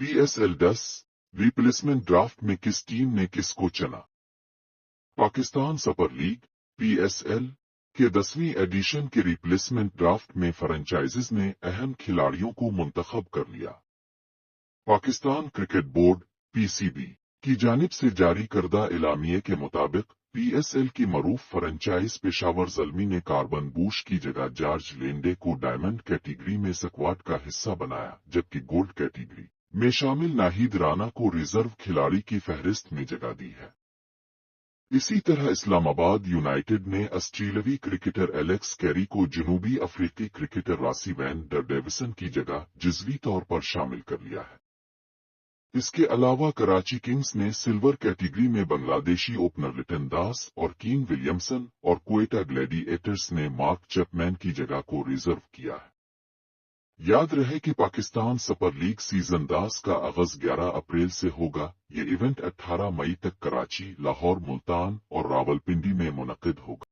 PSL-10 replacement draft में किस team ने किसको चुना? पाकिस्तान सुपर लीग PSL के 10वीं एडिशन के रिप्लेसमेंट ड्राफ्ट में फ्रेंचाइजीज ने अहम खिलाड़ियों को मुंतखब कर लिया। पाकिस्तान क्रिकेट बोर्ड PCB की जानिब से जारी करदा एलामिये के मुताबिक PSL की मरूफ फ्रेंचाइज पेशावर ज़ल्मी ने कार्बन बूश की जगह जॉर्ज लेंडे को डायमंड कैटेगरी में स्क्वाड का हिस्सा बनाया, जबकि गोल्ड कैटेगरी में शामिल नाहिद राना को रिजर्व खिलाड़ी की फहरिस्त में जगह दी है। इसी तरह इस्लामाबाद यूनाइटेड ने ऑस्ट्रेलियावी क्रिकेटर एलेक्स कैरी को जनूबी अफ्रीकी क्रिकेटर रासी वैन डर डेविसन की जगह जिज़वी तौर पर शामिल कर लिया है। इसके अलावा कराची किंग्स ने सिल्वर कैटेगरी में बांग्लादेशी ओपनर लिटन दास और कीन विलियमसन और क्वेटा ग्लैडिएटर्स ने मार्क चैपमैन की जगह को रिजर्व किया है। याद रहे कि पाकिस्तान सुपर लीग सीजन 10 का आगाज 11 अप्रैल से होगा। ये इवेंट 18 मई तक कराची, लाहौर, मुल्तान और रावलपिंडी में मुनक्किद होगा।